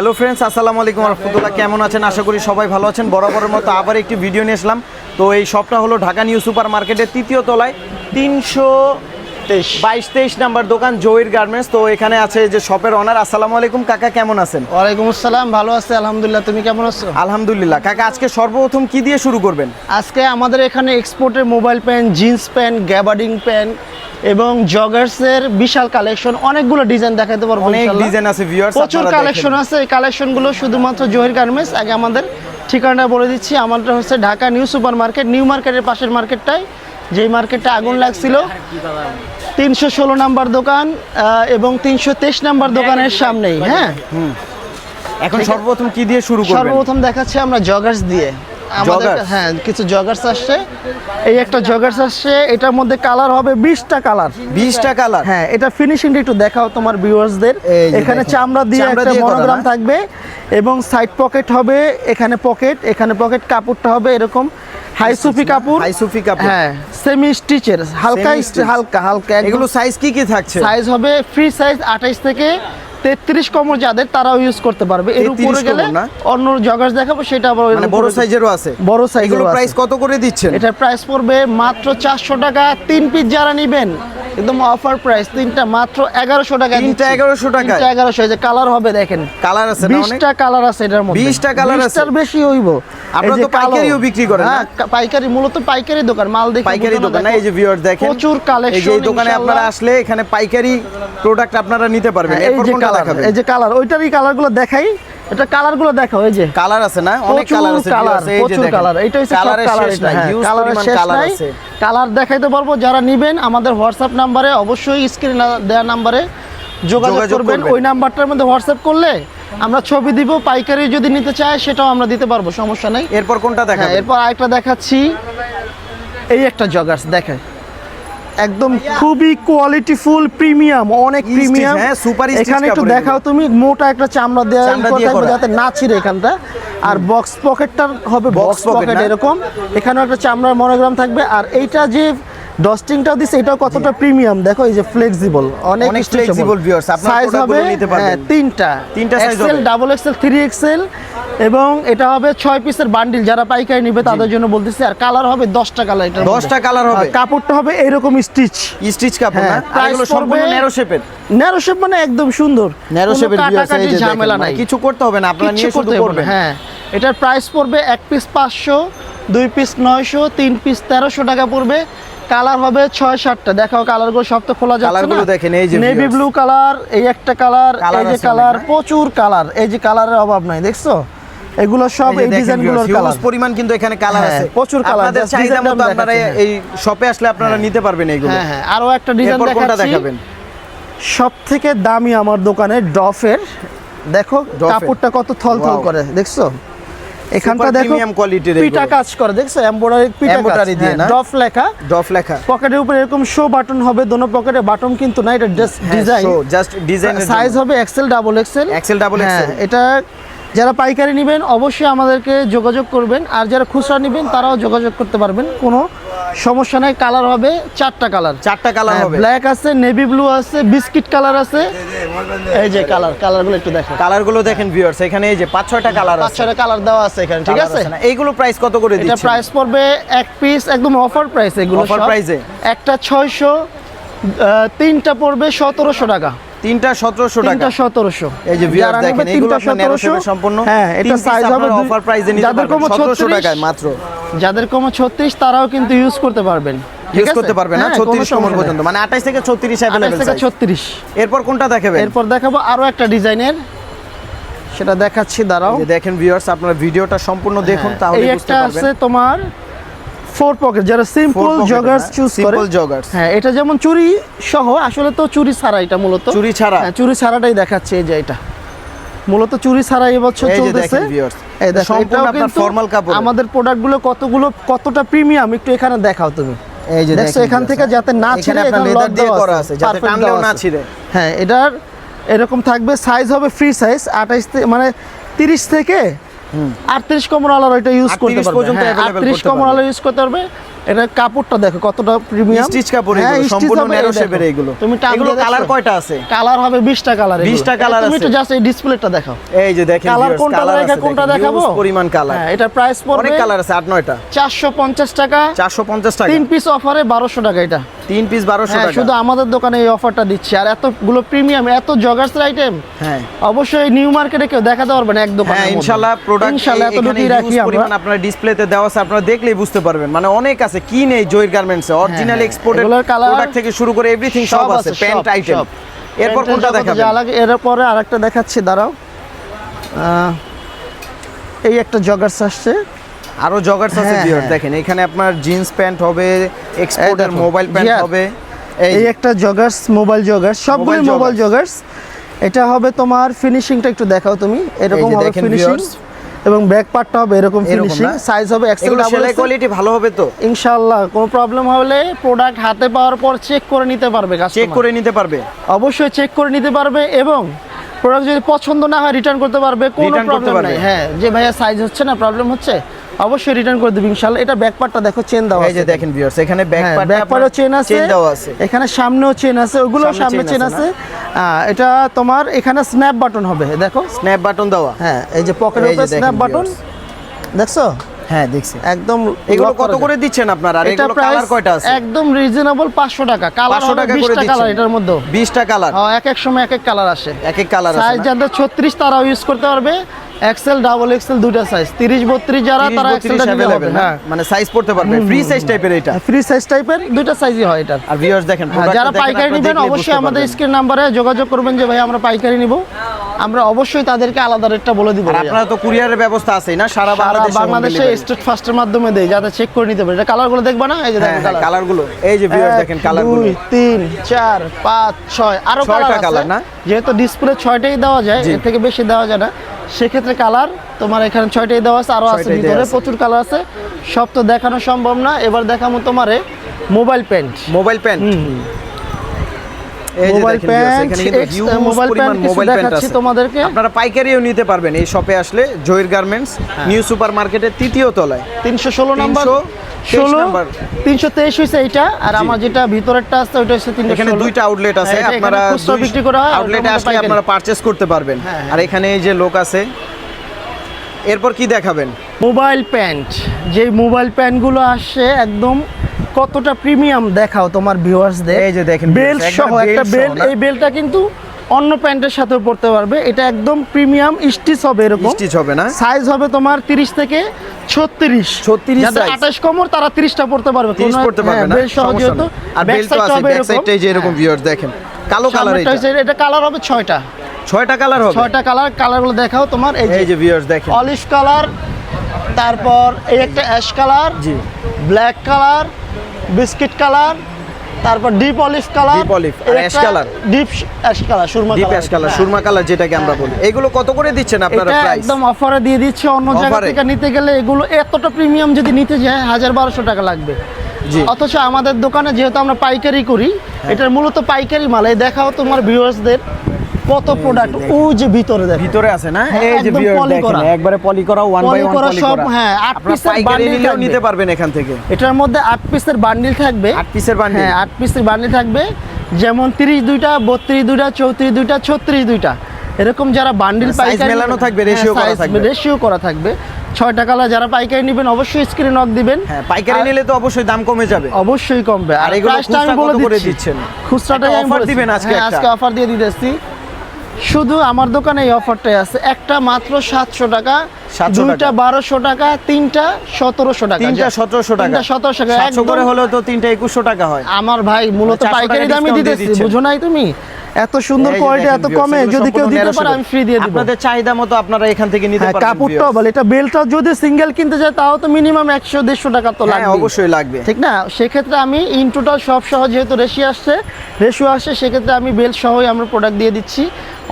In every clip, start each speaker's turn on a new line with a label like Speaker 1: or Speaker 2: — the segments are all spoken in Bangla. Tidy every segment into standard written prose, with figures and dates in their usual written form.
Speaker 1: হ্যালো ফ্রেন্ডস, আসসালামু আলাইকুম রাহমাতুল্লাহ। কেমন আছেন? আশা করি সবাই ভালো আছেন। বরাবরের মতো আবার একটি ভিডিও নিয়ে আসলাম। তো এই শপটা হলো ঢাকা নিউ সুপার মার্কেটের তৃতীয় তলায় 322-23 নাম্বার দোকান জহির গার্মেন্টস। তো এখানে আছে যে শপের ওনার। আসসালামু আলাইকুম কাকা, কেমন আছেন?
Speaker 2: ওয়ালাইকুম আসসালাম, ভালো আছি আলহামদুলিল্লাহ। তুমি কেমন আছো?
Speaker 1: আলহামদুলিল্লাহ। কাকা আজকে সর্বপ্রথম কি দিয়ে শুরু করবেন?
Speaker 2: আজকে আমাদের এখানে এক্সপোর্টের mobile pant, jeans pant, gabardine pant এবং জগার্সের বিশাল কালেকশন, অনেকগুলো ডিজাইন দেখাতে পারবো।
Speaker 1: অনেক ডিজাইন আছে ভিউয়ার্স,
Speaker 2: প্রচুর কালেকশন আছে। এই কালেকশনগুলো শুধুমাত্র জহির গার্মেন্টস। আগে আমাদের ঠিকানা বলে দিচ্ছি। আমাদের হচ্ছে Dhaka new super market, new মার্কেটের পাশের মার্কেটটাই, যেই মার্কেটটা আগুন লাগছিল। 316 নাম্বার দোকান এবং 323 নাম্বার দোকানের সামনেই। হ্যাঁ,
Speaker 1: এখন সর্বপ্রথম কি দিয়ে শুরু করবেন?
Speaker 2: সর্বপ্রথম দেখাচ্ছি আমরা জগার্স দিয়ে। আমাদের হ্যাঁ কিছু জগার্স আসছে। এই একটা জগার্স আসছে, এটার মধ্যে কালার হবে 20টা কালার।
Speaker 1: 20টা কালার?
Speaker 2: হ্যাঁ, এটা ফিনিশিংটা একটু দেখাও তোমার ভিউয়ার্সদের। এখানে চামড়া দিয়ে একটা মনোগ্রাম থাকবে এবং সাইড পকেট হবে, এখানে পকেট, কাপড়টা হবে এরকম হাই সুফি কাপড়। হ্যাঁ, সেমি স্টিচের, হালকা।
Speaker 1: এগুলো সাইজ কি থাকছে?
Speaker 2: সাইজ হবে ফ্রি সাইজ 28 থেকে 33 কমর, যাদের তারাও ইউজ করতে পারবে। এর উপরে গেলে অন্য জগার্স দেখাবো, সেটা আবার
Speaker 1: মানে বড় সাইজেরও আছে।
Speaker 2: বড় সাইজের
Speaker 1: প্রাইস কত করে দিচ্ছেন?
Speaker 2: এটা প্রাইস পড়বে মাত্র 400 টাকা। 3 পিস যারা নেবেন একদম অফার প্রাইস, তিনটা মাত্র 1100 টাকা।
Speaker 1: 1100 টাকা?
Speaker 2: 1100। এই যে কালার হবে দেখেন,
Speaker 1: কালার আছে না?
Speaker 2: 20টা কালার আছে এটার মধ্যে।
Speaker 1: 20টা কালার আছে?
Speaker 2: 20টার বেশি হইব।
Speaker 1: আপনারা তো পাইকারিও বিক্রি করেন?
Speaker 2: হ্যাঁ, পাইকারি, মূলত পাইকারি দোকান। মাল দেখে
Speaker 1: পাইকারি দোকান না? এই যে ভিউয়ার দেখেন,
Speaker 2: প্রচুর কালেকশন।
Speaker 1: এই দোকানে আপনারা আসলে এখানে পাইকারি প্রোডাক্ট আপনারা নিতে পারবেন। এরপর কোনটা দেখাবেন?
Speaker 2: এই যে কালার, ওইটারই কালারগুলো দেখাই। এটা কালারগুলো দেখাও। এই যে
Speaker 1: কালার আছে না? অনেক কালার আছে ভিউয়ার্স। এই যে দেখেন
Speaker 2: কালার, এটা হচ্ছে
Speaker 1: কালারের
Speaker 2: কালার।
Speaker 1: শেষ নাই, হিউজ পরিমাণ কালার আছে।
Speaker 2: কালার দেখাইতে পারবো। যারা নেবেন আমাদের হোয়াটসঅ্যাপ নম্বরে, অবশ্যই স্ক্রিনে দেওয়া নম্বরে যোগাযোগ করবেন। ওই নাম্বারটার মধ্যে হোয়াটসঅ্যাপ করলে আমরা ছবি দিব। পাইকারি যদি নিতে চায় সেটাও আমরা দিতে পারবো, সমস্যা নাই।
Speaker 1: এরপর কোনটা দেখাবেন?
Speaker 2: এরপর আরেকটা দেখাচ্ছি। এই একটা জগার্স দেখেন, একদম খুবই কোয়ালিটিফুল, প্রিমিয়াম, অনেক প্রিমিয়াম।
Speaker 1: হ্যাঁ, সুপার স্টিচ।
Speaker 2: এখানে একটু দেখাও তুমি, মোটা একটা চামড়া দেওয়া থাকবে যাতে না ছিঁড়ে এখানটা। আর বক্স পকেটটা হবে বক্স পকেট এরকম। এখানেও একটা চামড়ার মনোগ্রাম থাকবে। আর এইটা যে ডস্টিংটাও দিছে, এটাও কতটা প্রিমিয়াম দেখো। এই যে ফ্লেক্সিবল, অনেক
Speaker 1: ফ্লেক্সিবল ভিউয়ার্স। আপনারা
Speaker 2: সাইজ হবে
Speaker 1: নিতে পারবেন
Speaker 2: তিনটা
Speaker 1: সাইজ হবে,
Speaker 2: এক্সেল, ডাবল এক্সেল, 3XL। এবং এটা হবে 6 পিসের বান্ডিল। যারা পাইকারি নেবে তাদের জন্য বলতেছি। আর কালার হবে 10টা কালার। এটা
Speaker 1: 10টা কালার হবে।
Speaker 2: কাপড়টা হবে এরকম স্টিচ
Speaker 1: কাপড় না? এগুলো সম্পূর্ণ ন্যারো শেপের।
Speaker 2: ন্যারো শেপ মানে একদম সুন্দর
Speaker 1: ন্যারো শেপের ভিউয়ার্স। এই যে
Speaker 2: ঝামেলা নাই,
Speaker 1: কিছু করতে হবে না, আপনারা নিয়ে শুধু করবেন।
Speaker 2: হ্যাঁ, এটার প্রাইস পড়বে 1 পিস 500, 2 পিস 900, 3 পিস 1300 টাকা পড়বে। কালার হবে 6-7টা। দেখাও কালারগুলো, সব তো খোলা যাচ্ছে না।
Speaker 1: কালারগুলো দেখেন, এই যে
Speaker 2: নেভি ব্লু কালার, এই একটা কালার, এই যে কালার, প্রচুর কালার। এই যে কালারের অভাব নাই, দেখছো? এগুলো সব এই ডিজাইনগুলোর কালার।
Speaker 1: হিউজ পরিমাণ কিন্তু এখানে কালার আছে,
Speaker 2: প্রচুর কালার।
Speaker 1: আপনাদের চাহিদা মতো আপনারা এই শপে আসলে আপনারা নিতে পারবেন এইগুলো।
Speaker 2: হ্যাঁ, আরো একটা ডিজাইন
Speaker 1: দেখাবেন।
Speaker 2: সবথেকে দামি আমার দোকানে ডফের। দেখো কাপড়টা কত থলথল করে, দেখছো? এখানটা দেখো
Speaker 1: প্রিমিয়াম কোয়ালিটির
Speaker 2: পিটা কাজ করে, দেখছো? এমব্রয়ডারি দিয়ে না, ডফ লেখা। পকেটের উপরে এরকম শো বাটন হবে। দোনো পকেটে বাটন কিন্তু না, এটা জাস্ট ডিজাইন। সাইজ হবে এক্সেল, ডাবল এক্সেল। এটা যারা পাইকারি নেবেন অবশ্যই আমাদেরকে যোগাযোগ করবেন। আর যারা খুচরা নেবেন তারাও যোগাযোগ করতে পারবেন, কোনো সমস্যা নাই। কালার হবে 4টা কালার হবে। ব্ল্যাক আছে, নেভি ব্লু আছে, বিস্কিট কালার আছে। এই যে কালারগুলো একটু দেখেন।
Speaker 1: কালারগুলো দেখেন ভিউয়ার্স, এখানে এই যে 5-6টা কালার আছে।
Speaker 2: 5-6টা কালার দেওয়া আছে এখানে, ঠিক আছে?
Speaker 1: এইগুলো প্রাইস কত করে দিচ্ছেন?
Speaker 2: এটা প্রাইস পড়বে 1 পিস একদম অফার প্রাইস। এগুলো
Speaker 1: অফার প্রাইসে
Speaker 2: একটা 600, তিনটা পড়বে 1700 টাকা।
Speaker 1: 3টা 1700 টাকা।
Speaker 2: 1700।
Speaker 1: এই যে ভিউয়ার্স দেখেন, এগুলো আপনারা ন্যারো শেপে সম্পূর্ণ।
Speaker 2: হ্যাঁ, এটা সাইজ হবে
Speaker 1: অফার প্রাইসে নিতে পারবেন 1700 টাকায় মাত্র।
Speaker 2: যাদের কম 36 তারাও কিন্তু ইউজ করতে পারবেন।
Speaker 1: ইউজ করতে পারবে না 36 কমর পর্যন্ত, মানে 28 থেকে 36 अवेलेबल সাইজ।
Speaker 2: 36।
Speaker 1: এরপর কোনটা দেখাবেন?
Speaker 2: এরপর দেখাবো আরো একটা ডিজাইনের, সেটা দেখাচ্ছি, দাঁড়াও।
Speaker 1: এই দেখেন ভিউয়ার্স, আপনারা ভিডিওটা সম্পূর্ণ দেখুন তাহলে বুঝতে পারবেন।
Speaker 2: এই একটা আছে তোমার 4 পকেট, যারা সিম্পল জগার্স চুজ করে।
Speaker 1: সিম্পল জগার্স,
Speaker 2: হ্যাঁ, এটা যেমন চুরি সহ, আসলে তো চুরি ছাড়া। এটা মূলত
Speaker 1: চুরি ছাড়া।
Speaker 2: হ্যাঁ, চুরি ছাড়াটাই দেখাচ্ছে। এই যে এটা মূলত চুরি ছাড়া এবছর চলতেছে। এই দেখো,
Speaker 1: সম্পূর্ণ আপনার ফর্মাল কাপড়।
Speaker 2: আমাদের প্রোডাক্টগুলো কতটা প্রিমিয়াম একটু এখানে দেখাও তুমি।
Speaker 1: এই যে
Speaker 2: দেখছো এখান থেকে যাতে না ছিঁড়ে,
Speaker 1: এখানে লেদার দিয়ে করা আছে যাতে টানলেও না ছিঁড়ে।
Speaker 2: হ্যাঁ, এটার এরকম থাকবে। সাইজ হবে ফ্রি সাইজ 28 মানে 30 থেকে 38 কমর আলার এটা ইউজ করতে পারবে। 38 কমর আলার ইউজ করতে পারবে। এটা কাপড়টা দেখো কতটা প্রিমিয়াম
Speaker 1: স্টিচ কাপড় এগুলো সম্পূর্ণ ন্যারো শেপের এগুলো।
Speaker 2: তুমি
Speaker 1: এগুলো কালার কয়টা আছে?
Speaker 2: কালার হবে 20টা কালার।
Speaker 1: 20টা কালার আছে।
Speaker 2: তুমি একটু জাস্ট এই ডিসপ্লেটা দেখাও।
Speaker 1: এই যে দেখেন
Speaker 2: কালার কোনটা দেখাবো?
Speaker 1: পরিমাণ কালার।
Speaker 2: হ্যাঁ, এটা প্রাইস পড়বে
Speaker 1: অনেক কালার আছে 8-9টা।
Speaker 2: 450 টাকা।
Speaker 1: 450 টাকা।
Speaker 2: 3 পিস অফারে 1200 টাকা এটা।
Speaker 1: 3 পিস 1200 টাকা।
Speaker 2: শুধু আমাদের দোকানে এই অফারটা দিচ্ছি। আর এতগুলো প্রিমিয়াম, এত জগার্সের আইটেম।
Speaker 1: হ্যাঁ,
Speaker 2: অবশ্যই নিউ মার্কেটে কেউ দেখাতে পারবে না এক দোকানে।
Speaker 1: হ্যাঁ, ইনশাআল্লাহ প্রোডাক্ট
Speaker 2: এতটুকুই রাখি আমরা।
Speaker 1: আপনারা ডিসপ্লেতে দেওয়া আছে, আপনারা দেখলেই বুঝতে পারবেন। মানে অনেক আছে, কি নেই জয়ের গার্মেন্টসে। অরিজিনাল এক্সপোর্টেড প্রোডাক্ট থেকে শুরু করে এভরিথিং সব আছে, প্যান্ট আইটেম। এরপর কোনটা দেখাবেন?
Speaker 2: এরপরে আরেকটা দেখাচ্ছি, দাঁড়াও। এই একটা জগার্স আসছে,
Speaker 1: আরো জগার্স আছে ভিউয়ার। দেখেন এখানে আপনার জিন্স প্যান্ট হবে, এক্সপোর্টের মোবাইল প্যান্ট হবে।
Speaker 2: এই একটা জগার্স, মোবাইল জগার্স, সবগুলো মোবাইল জগার্স। এটা হবে তোমার ফিনিশিংটা একটু দেখাও তুমি। এরকম হবে ফিনিশিং এবং ব্যাক পার্টটা হবে এরকম ফিনিশিং। সাইজ হবে এক্সেল ডাবল।
Speaker 1: সেলাই কোয়ালিটি ভালো হবে তো
Speaker 2: ইনশাআল্লাহ। কোনো প্রবলেম হলে প্রোডাক্ট হাতে পাওয়ার পর চেক করে নিতে পারবে কাস্টমার।
Speaker 1: চেক করে নিতে পারবে,
Speaker 2: অবশ্যই চেক করে নিতে পারবে। এবং প্রোডাক্ট যদি পছন্দ না হয় রিটার্ন করতে পারবে, কোনো প্রবলেম নাই। হ্যাঁ, যে ভাইয়া সাইজ হচ্ছে না, প্রবলেম হচ্ছে, অবশ্যই রিটার্ন করে দেব ইনশাআল্লাহ। এটা ব্যাক পার্টটা দেখো, চেন দেওয়া আছে।
Speaker 1: এই যে দেখেন ভিউয়ার্স, এখানে ব্যাক
Speaker 2: পার্টও চেন আছে,
Speaker 1: চেন দেওয়া আছে।
Speaker 2: এখানে সামনেও চেন আছে, ওগুলো সামনে চেন আছে। এটা তোমার এখানে স্ন্যাপ বাটন হবে, দেখো
Speaker 1: স্ন্যাপ বাটন দেওয়া।
Speaker 2: হ্যাঁ, এই যে পকেটের উপরে স্ন্যাপ বাটন, দেখছো?
Speaker 1: হ্যাঁ, দেখছি।
Speaker 2: একদম।
Speaker 1: এগুলো কত করে দিচ্ছেন আপনারা? আর এগুলো কালার কয়টা আছে?
Speaker 2: একদম রিজনেবল 500 টাকা। কালার
Speaker 1: 500 টাকা করে
Speaker 2: 20টা কালার এটার মধ্যে।
Speaker 1: 20টা কালার।
Speaker 2: হ্যাঁ, এক এক সময় এক এক কালার আসে,
Speaker 1: এক এক কালার আছে।
Speaker 2: সাইজ যাদের 36 তারাও ইউজ করতে পারবে। এক্সেল ডাবল এক্সেল দুটো সাইজ। 30 32 যারা তারা এক্সেলটা নিতে পারবে। হ্যাঁ,
Speaker 1: মানে সাইজ পড়তে পারবে। ফ্রি সাইজ টাইপের এটা।
Speaker 2: ফ্রি সাইজ টাইপের দুটো সাইজই হয় এটা।
Speaker 1: আর ভিউয়ার্স দেখেন,
Speaker 2: যারা পাইকারি নেবেন অবশ্যই আমাদের স্ক্রিন নম্বরে যোগাযোগ করবেন যে ভাই আমরা পাইকারি নিব। আমরা অবশ্যই তাদেরকে আলাদা রেটটা বলে দিব।
Speaker 1: আর আপনারা তো কুরিয়ারের ব্যবস্থা আছেই না? সারা
Speaker 2: বাংলাদেশে স্টেট ফাস্টের মাধ্যমে দেই, যাতে চেক করে নিতে পারে। এটা কালারগুলো দেখবা না? এই যে দেখেন
Speaker 1: কালারগুলো। এই যে ভিউয়ার্স দেখেন কালারগুলো।
Speaker 2: 2 3 4 5 6 আরো কালার না? যেহেতু ডিসপ্লে 6টাই দেওয়া যায়, এর থেকে বেশি দেওয়া যায় না, সেক্ষেত্রে কালার তোমার এখানে 6টাই দেওয়া আছে। আরো আছে ভিতরে প্রচুর কালার আছে, সব তো দেখানো সম্ভব না। এবার দেখাবো তোমারে mobile pant.
Speaker 1: Mobile pant,
Speaker 2: mobile pant, এখানে কিন্তু হিউজ পরিমাণ মোবাইল প্যান্ট আছে তোমাদেরকে।
Speaker 1: আপনারা পাইকারিও নিতে পারবেন এই শপে আসলে। জয়ের গার্মেন্টস নিউ সুপার মার্কেটের 3য় তলায়,
Speaker 2: 316 নাম্বার। 323 হইছে এটা। আর আমার যেটা ভিতরেরটা আছে ওটা হচ্ছে 316।
Speaker 1: এখানে দুইটা আউটলেট আছে, আপনারা
Speaker 2: খুচরা বিক্রি করা হয়,
Speaker 1: আউটলেটে আসলে আপনারা পারচেজ করতে পারবেন। আর এখানে এই যে লোক আছে। এরপর কি দেখাবেন?
Speaker 2: Mobile pant. যে মোবাইল প্যান্টগুলো আসে একদম কতটা প্রিমিয়াম দেখাও তোমার ভিউয়ার্সদের।
Speaker 1: এই যে দেখেন
Speaker 2: বেল্ট সহ একটা বেল্ট। এই বেল্টটা কিন্তু অন্য প্যান্টের সাথে পরতে পারবে। এটা একদম প্রিমিয়াম স্টিচ হবে, এরকম
Speaker 1: স্টিচ হবে না?
Speaker 2: সাইজ হবে তোমার 30 থেকে 36।
Speaker 1: 36
Speaker 2: যাদের 28 কোমর তারা 30টা পরতে পারবে,
Speaker 1: কোনো পরতে পারবে না।
Speaker 2: বেল্ট সহ যেহেতু।
Speaker 1: আর বেল্ট তো আছে ব্যাক সাইডে, যে এরকম ভিউয়ার্স দেখেন কালো কালার।
Speaker 2: এটা কালার হবে 6টা।
Speaker 1: 6টা কালার হবে।
Speaker 2: 6টা কালার। কালারগুলো দেখাও তোমার।
Speaker 1: এই যে ভিউয়ার্স দেখেন,
Speaker 2: অলিভ কালার, তারপর এই একটা অ্যাশ কালার,
Speaker 1: জি,
Speaker 2: ব্ল্যাক কালার, বিস্কিট কালার, তারপর deep olive colour,
Speaker 1: deep olive আর ash colour,
Speaker 2: deep ash colour, সুরমা কালার,
Speaker 1: ডিপ অ্যাশ কালার, সুরমা কালার যেটাকে আমরা বলি। এগুলো কত করে দিচ্ছেন আপনারা প্রাইস?
Speaker 2: একদম অফারে দিয়ে দিচ্ছে। অন্য জায়গা থেকে নিতে গেলে এগুলো এতটা প্রিমিয়াম যদি নিতে যায় 1000-1200 টাকা লাগবে। জি, অথচ আমাদের দোকানে যেহেতু আমরা পাইকারি করি, এটার মূলত পাইকারি মাল। এই দেখাও তোমার ভিউয়ার্সদের কত প্রোডাক্ট ও যে ভিতরে দেখো,
Speaker 1: ভিতরে আছে না? এই যে ভিউয়ার্স দেখেন একবারে পলি করা, 1 বাই 1 পলি করা।
Speaker 2: হ্যাঁ, 8 পিসের বান্ডিল
Speaker 1: নিতে পারবেন এখান থেকে।
Speaker 2: এটার মধ্যে 8 পিসের বান্ডিল থাকবে।
Speaker 1: 8 পিসের বান্ডিল।
Speaker 2: হ্যাঁ, 8 পিসের বান্ডিল থাকবে। যেমন 30 দুইটা, 32 দুইটা, 34 দুইটা, 36 দুইটা, এরকম যারা বান্ডিল পাইকারি
Speaker 1: সাইজ মেলানো থাকবে, রেশিও করা থাকবে।
Speaker 2: রেশিও করা থাকবে। 6টা কালার। যারা পাইকারি নেবেন অবশ্যই স্ক্রিনে নক দিবেন।
Speaker 1: হ্যাঁ, পাইকারি নিলে তো অবশ্যই দাম কমে যাবে।
Speaker 2: অবশ্যই কমবে। আর
Speaker 1: এগুলো খুচরা কত করে দিচ্ছেন?
Speaker 2: খুচরাটাই আমি
Speaker 1: অফার দিবেন আজকে।
Speaker 2: আজকে অফার দিয়ে দিতেছি। শুধু আমার দোকানে এই অফারটাই আছে। একটা মাত্র 700 টাকা, দুইটা 1200 টাকা, তিনটা 1700 টাকা।
Speaker 1: তিনটা 1700 টাকা।
Speaker 2: 1700 টাকা।
Speaker 1: 700 করে হলেও তো তিনটা 2100 টাকা হয়।
Speaker 2: আমার ভাই মূলত পাইকারি দামই দিতেছি, বুঝো নাই তুমি? এত সুন্দর কোয়ালিটি এত কমে যদি কেউ দিতে পারে আমি ফ্রি দিয়ে দেব।
Speaker 1: আপনাদের চাহিদা মতো আপনারা এখান থেকে নিতে পারবেন।
Speaker 2: কাপড়টা বলে এটা বেল্টটা যদি সিঙ্গেল কিনতে যায় তাও তো মিনিমাম 100-150 টাকা তো লাগবে।
Speaker 1: হ্যাঁ, অবশ্যই লাগবে,
Speaker 2: ঠিক না? সেক্ষেত্রে আমি ইন টোটাল সব সহ যেহেতু রেশিও আসছে, সেক্ষেত্রে আমি বেল্ট সহই আমরা প্রোডাক্ট দিয়ে দিচ্ছি।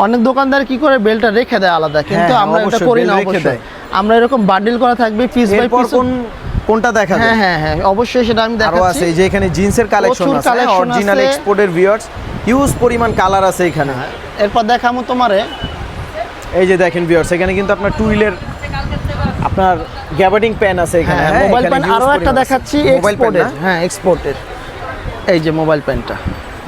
Speaker 2: অনেক দোকানদার কি করে বেল্টটা রেখে দেয় আলাদা, কিন্তু আমরা এটা করি না। অবশ্যই আমরা এরকম বান্ডিল করা থাকবে পিস বাই পিস।
Speaker 1: কোনটা দেখাবেন?
Speaker 2: হ্যাঁ হ্যাঁ হ্যাঁ, অবশ্যই সেটা আমি দেখাচ্ছি।
Speaker 1: আরো আছে যে এখানে জিন্সের কালেকশন আছে, অরিজিনাল এক্সপোর্টের ভিউয়ার্স, হিউজ পরিমাণ কালার আছে এখানে।
Speaker 2: এরপর দেখামু তোমারে।
Speaker 1: এই যে দেখেন ভিউয়ার্স, এখানে কিন্তু আপনার টুইলের আপনার গ্যাবার্ডিং প্যান আছে এখানে।
Speaker 2: হ্যাঁ, মোবাইল প্যান আরো একটা দেখাচ্ছি এক্সপোর্টের। হ্যাঁ, এক্সপোর্টের। এই যে মোবাইল প্যানটা,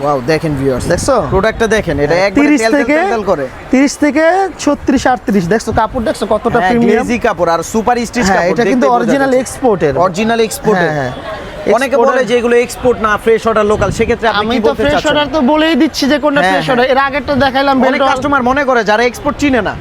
Speaker 1: ওয়াও দেখেন ভিউয়ার্স,
Speaker 2: দেখছো
Speaker 1: প্রোডাক্টটা দেখেন, এটা একবারে তেল করে
Speaker 2: 30 থেকে 36 38, দেখছো কাপড়, দেখছো কতটা প্রিমিয়াম
Speaker 1: গ্লেজি কাপড় আর সুপার স্টিচ কাপড়।
Speaker 2: এটা কিন্তু অরিজিনাল এক্সপোর্টের,
Speaker 1: অরিজিনাল এক্সপোর্টের।
Speaker 2: হ্যাঁ,
Speaker 1: অনেকে বলে যে এগুলো এক্সপোর্ট না, ফ্রেশ অর্ডার লোকাল, সেক্ষেত্রে আপনি কি বলতে চাচ্ছেন?
Speaker 2: আমি তো ফ্রেশ অর্ডার তো বলেই দিচ্ছি যে কোনটা ফ্রেশ অর্ডার। এর আগেরটা দেখাইলাম,
Speaker 1: অনেক কাস্টমার মনে করে যারা এক্সপোর্ট চিনে না,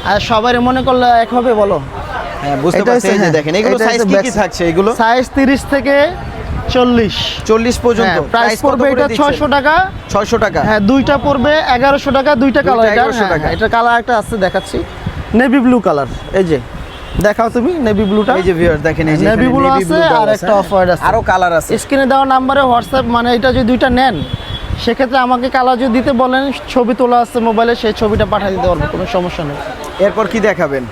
Speaker 2: আর সবাই মনে করলে এক হবে বলো।
Speaker 1: হ্যাঁ, বুঝতে পারছি। এই যে দেখেন এগুলো সাইজ কি থাকছে, এগুলো
Speaker 2: সাইজ 30 থেকে 40
Speaker 1: পর্যন্ত।
Speaker 2: প্রাইস পড়বে এটা 600 টাকা।
Speaker 1: 600 টাকা।
Speaker 2: হ্যাঁ, দুইটা পড়বে 1100 টাকা, দুইটা কালার। এটা
Speaker 1: 1100 টাকা।
Speaker 2: এটা কালার একটা আছে, দেখাচ্ছি, নেভি ব্লু কালার। এই যে দেখাও তুমি নেভি ব্লুটা।
Speaker 1: এই যে ভিউয়ার দেখেন, এই যে
Speaker 2: নেভি ব্লু আছে আর একটা অফ হোয়াইট আছে,
Speaker 1: আরো কালার আছে।
Speaker 2: স্ক্রিনে দেওয়া নম্বরে হোয়াটসঅ্যাপ, মানে এটা যদি দুইটা নেন সেক্ষেত্রে আমাকে কালার যদি দিতে বলেন, ছবি তোলা আছে মোবাইলে, সেই ছবিটা পাঠিয়ে দিতে পারবো, কোনো সমস্যা নেই।
Speaker 1: এরপর কি দেখাবেন?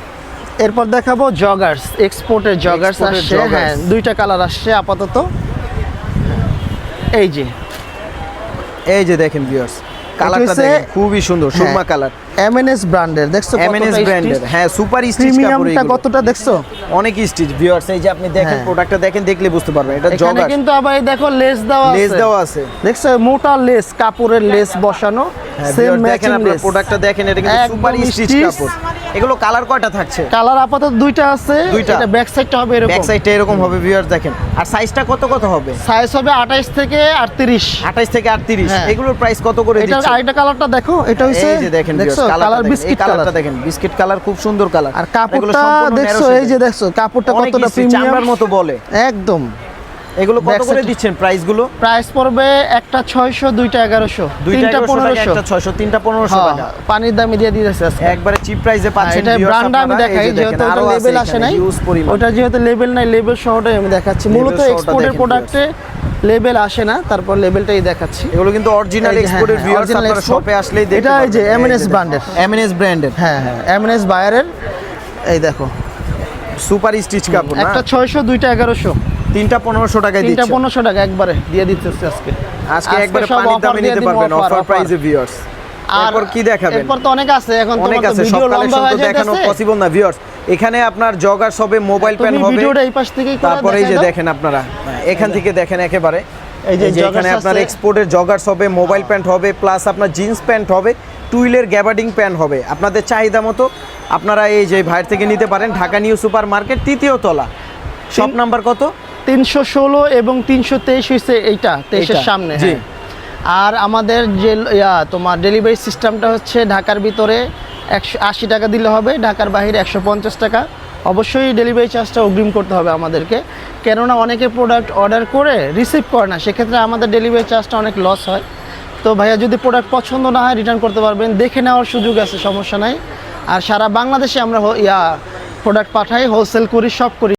Speaker 2: এরপর দেখাবো জগার্স, এক্সপোর্টের জগার্স আসছে। হ্যাঁ, দুইটা কালার আসছে আপাতত। এই যে দেখেন ভিউয়ার্স, কালারটা দেখেন খুবই সুন্দর, সুরমা কালার। এমএনএস ব্র্যান্ডের, দেখছো
Speaker 1: এমএনএস ব্র্যান্ডের। হ্যাঁ, সুপার স্টিচ কাপড়।
Speaker 2: প্রিমিয়ামটা কতটা দেখছো,
Speaker 1: অনেক স্টিচ ভিউয়ার্স। এই যে আপনি দেখেন প্রোডাক্টটা দেখেন, দেখলে বুঝতে পারবেন এটা জগার্স।
Speaker 2: এখানে কিন্তু আবার এই দেখো লেস দেওয়া আছে, দেখছো মোটা লেস, কাপড়ের লেস বসানো, সেম ম্যাচিং লেস।
Speaker 1: প্রোডাক্টটা দেখেন, এটা কিন্তু সুপার স্টিচ কাপড়। এগুলো কালার কয়টা থাকছে?
Speaker 2: কালার আপাতত দুইটা আছে। এটা ব্যাক সাইডটা হবে এরকম,
Speaker 1: ব্যাক সাইডটা এরকম হবে ভিউয়ার্স দেখেন। আর সাইজটা কত হবে?
Speaker 2: সাইজ হবে 28 থেকে 38।
Speaker 1: 28 থেকে 38। এগুলোর প্রাইস কত করে দিচ্ছেন?
Speaker 2: এটা আরেকটা কালারটা দেখো, এটা হইছে,
Speaker 1: এই যে দেখেন ভিউয়ার্স, কালার বিস্কিট কালারটা দেখেন, বিস্কিট কালার, খুব সুন্দর কালার।
Speaker 2: আর কাপড়টা দেখছো, এই যে দেখছো কাপড়টা কতটা প্রিমিয়াম,
Speaker 1: চামড়ার মতো বলে
Speaker 2: একদম।
Speaker 1: এগুলো কত করে দিচ্ছেন প্রাইস গুলো?
Speaker 2: প্রাইস পড়বে একটা 600, দুইটা 1100, তিনটা 1500।
Speaker 1: একটা 600, তিনটা 1500 টাকা।
Speaker 2: পানির দামে দিয়ে দিতেছে আজকে,
Speaker 1: একবারে চিপ প্রাইসে পাচ্ছেন।
Speaker 2: এটা ব্র্যান্ড আমি দেখাই, যেহেতু ওটা লেবেল আসে নাই, ওটা যেহেতু লেবেল নাই, লেবেল সহটাই আমি দেখাচ্ছি। মূলত এক্সপোর্টের প্রোডাক্টে লেবেল আসে না, তারপর লেবেলটাই দেখাচ্ছি।
Speaker 1: এগুলো কিন্তু অরিজিনাল এক্সপোর্টের ভিউয়ার্স, আপনারা শপে আসলেই দেখতে
Speaker 2: পাবেন। এটা এই যে এমএনএস ব্র্যান্ডের,
Speaker 1: এমএনএস ব্র্যান্ডের।
Speaker 2: হ্যাঁ, এমএনএস বায়ারের। এই দেখো
Speaker 1: সুপার স্টিচ কাপড়,
Speaker 2: একটা 600, দুইটা 1100,
Speaker 1: তিনটা 1500 টাকায় দিচ্ছি।
Speaker 2: 1500 টাকা একবারে দিয়ে দিতেছি আজকে
Speaker 1: একবারে পানির দামে নিতে পারবেন অফার প্রাইসে ভিউয়ার্স। এরপর কি দেখাবেন?
Speaker 2: এরপর তো অনেক আছে, এখন তো
Speaker 1: অনেক আছে, সব কালেকশন তো দেখানো পসিবল না ভিউয়ার্স। এখানে আপনার জগার্স হবে, মোবাইল প্যান হবে।
Speaker 2: ভিডিওটা এই পাশ থেকেই করে
Speaker 1: তারপরে এই যে দেখেন আপনারা, এখান থেকে দেখেন একেবারে,
Speaker 2: এই যে
Speaker 1: এখানে আপনার এক্সপোর্টের জগার্স হবে, মোবাইল প্যান্ট হবে, প্লাস আপনার জিন্স প্যান্ট হবে, টুইলের গ্যাবার্ডিং প্যান্ট হবে। আপনাদের চাহিদা মতো আপনারা এই যে ভাইয়ের থেকে নিতে পারেন। ঢাকা নিউ সুপার মার্কেট, 3য় তলা। শপ নাম্বার কত? 316
Speaker 2: এবং 323 হইছে, এইটা 23 এর সামনে। জি। আর আমাদের যে তোমার ডেলিভারি সিস্টেমটা হচ্ছে ঢাকার ভিতরে 180 টাকা দিলে হবে, ঢাকার বাইরে 150 টাকা। অবশ্যই ডেলিভারি চার্জটা অগ্রিম করতে হবে আমাদেরকে, কেননা অনেকে প্রোডাক্ট অর্ডার করে রিসিভ করে না, সেক্ষেত্রে আমাদের ডেলিভারি চার্জটা অনেক লস হয়। তো ভাইয়া যদি প্রোডাক্ট পছন্দ না হয় রিটার্ন করতে পারবেন, দেখে নেওয়ার সুযোগ আছে, সমস্যা নাই। আর সারা বাংলাদেশে আমরা প্রোডাক্ট পাঠাই, হোলসেল করি, সব করি।